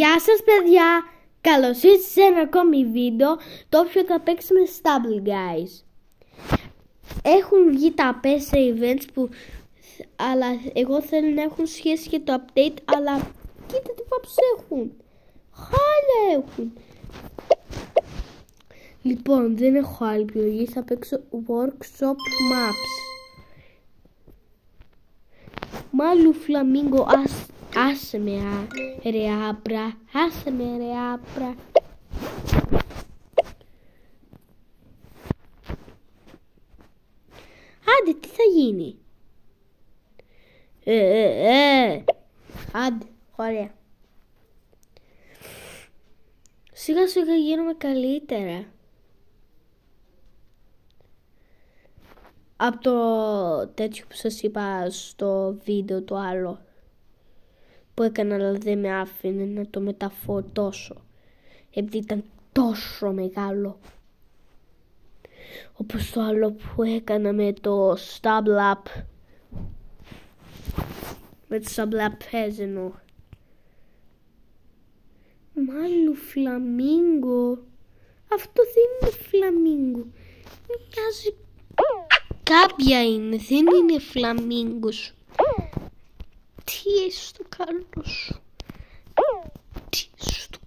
Γεια σας παιδιά, καλώς ήρθατε σε ένα ακόμη βίντεο, το οποίο θα παίξουμε Stable Guys. Έχουν βγει τα PES events που, αλλά εγώ θέλω να έχουν σχέση και το update, αλλά κοίτα τι maps έχουν, χάλια έχουν. Λοιπόν, δεν έχω άλλη επιλογή, θα παίξω Workshop Maps. Μάλλον Φλαμίγκο, άσε με ρε άπρα, άσε με ρε άπρα. Άντε, τι θα γίνει. Άντε, ωραία. Σιγά σιγά γίνομαι καλύτερα. Από το τέτοιο που σας είπα στο βίντεο το άλλο που έκανα, αλλά δεν με άφηνε να το μεταφορτώσω επειδή ήταν τόσο μεγάλο, όπως το άλλο που έκανα με το Stable Up. Με το Stable Up εννοώ. Μάλλον Φλαμίγκο. Αυτό δεν είναι Φλαμίγκο, μοιάζει. Κάποια είναι, δεν είναι φλαμίγκος. Τι έχει στο καλό σου. Τι στο.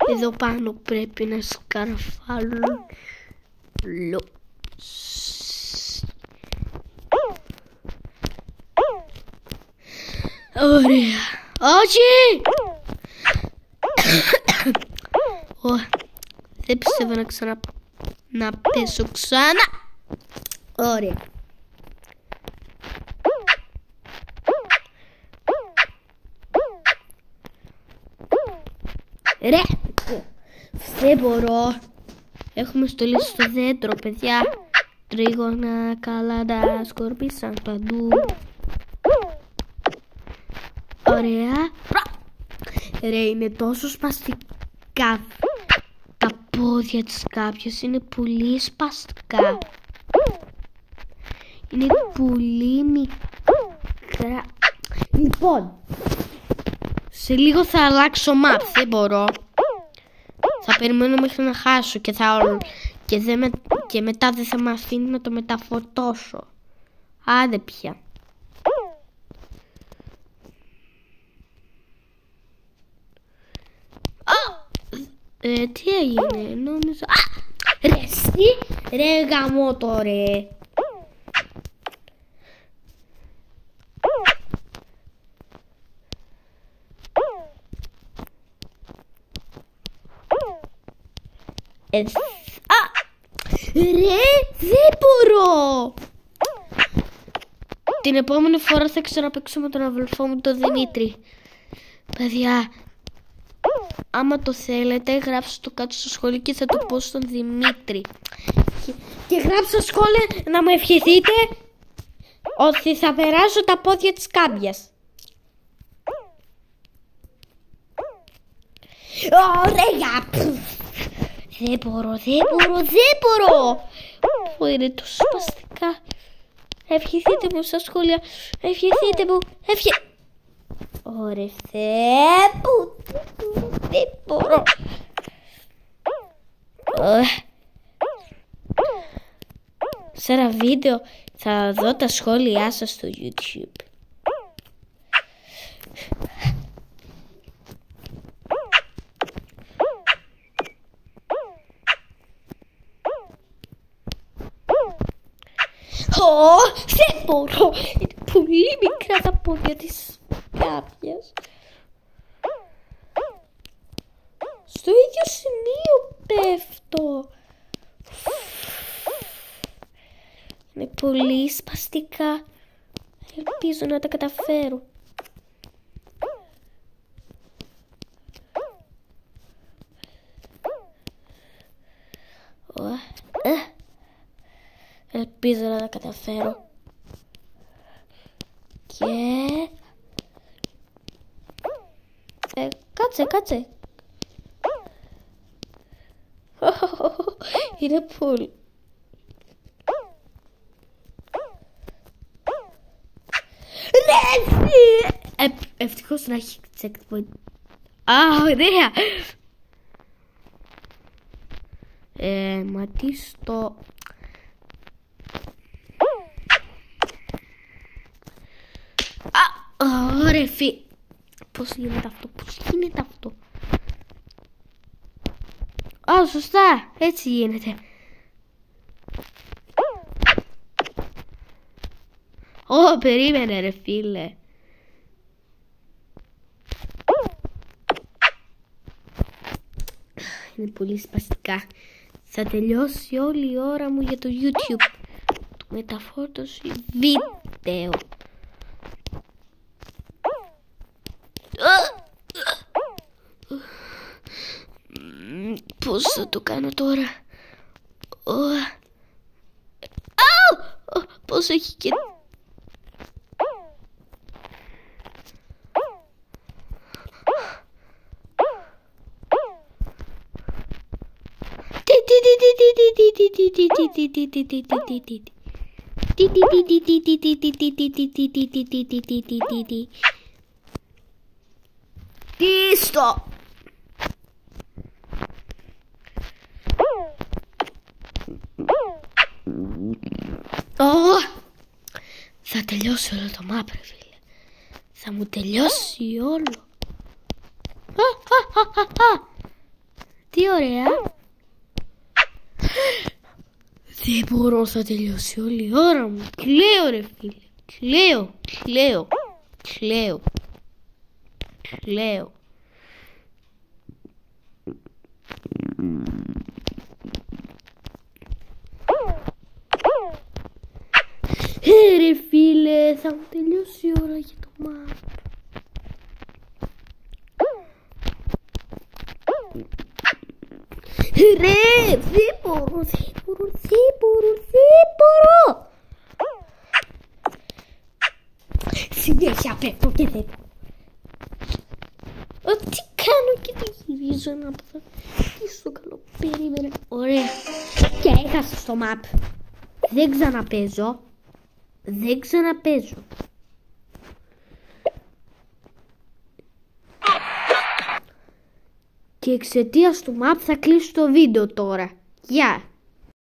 Εδώ πάνω πρέπει να σκαρφάλω. Ωραία. Όχι! Δεν πιστεύω να πέσω ξανά. Ωραία. Ρε, δεν μπορώ. Έχουμε στολίσει στο δέντρο, παιδιά. Τρίγωνα καλά τα σκορπίσαν παντού. Ωραία. Ρε, είναι τόσο σπαστικά τα πόδια της κάποιας, είναι πολύ σπαστικά. Είναι πολύ μικρά. Λοιπόν, σε λίγο θα αλλάξω map, δεν μπορώ. Θα περιμένω μέχρι να χάσω και μετά δεν θα με αφήνει να το μεταφορτώσω. Άντε πια. Τι έγινε, νόμιζα. Ρε εσύ, ρε γαμώτο ρε. Ρε, δεν μπορώ. Την επόμενη φορά θα ξαναπαίξω με τον αδελφό μου τον Δημήτρη. Παιδιά, άμα το θέλετε, γράψτε το κάτω στο σχόλιο και θα το πω στον Δημήτρη. Και γράψτε στο σχόλιο να μου ευχηθείτε ότι θα περάσω τα πόδια της κάμπιας. Ωραία. Δεν μπορώ. Είναι τόσο σπαστικά. Ευχηθείτε μου στα σχόλια. Ευχηθείτε μου. Ωραία, δεν μπορώ. Σε ένα βίντεο θα δω τα σχόλιά σας στο YouTube. Δεν μπορώ. Είναι πολύ μικρά τα πόδια της κάποιας. Στο ίδιο σημείο πέφτω. Είναι πολύ σπαστικά. Ελπίζω να τα καταφέρω. Ελπίζω να τα καταφέρω. Και... κάτσε. Είναι πολύ... Ρε! Ευτυχώς να έχει checkpoint. Α, ωραία. Μα τι στο... Ωραία φι... Πώς γίνεται αυτό, Α, σωστά, έτσι γίνεται. Περίμενε ρε φίλε. Είναι πολύ σπαστικά. Θα τελειώσει όλη η ώρα μου για το YouTube. Του μεταφόρτωση βίντεο. Πώς θα το κάνω τώρα? Πώς έχει και... Τι στο... Θα τελειώσει όλο το map ρε φίλε. Θα μου τελειώσει όλο. Τι ωραία. Δεν μπορώ, θα τελειώσει όλη η ώρα μου. Κλαίω ρε φίλε. Κλαίω. Ρε φίλε, θα μου τελειώσει η ώρα για το map. Ρε, δεν μπορώ. Συνέχεια πέφτω και δεν μπορώ. Τι κάνω και δεν γυρίζω να πω. Τι στο καλό, περίμενε. Ωραία. Και έχασα στο map. Δεν ξαναπαίζω. Και εξαιτίας του map θα κλείσω το βίντεο τώρα. Γεια.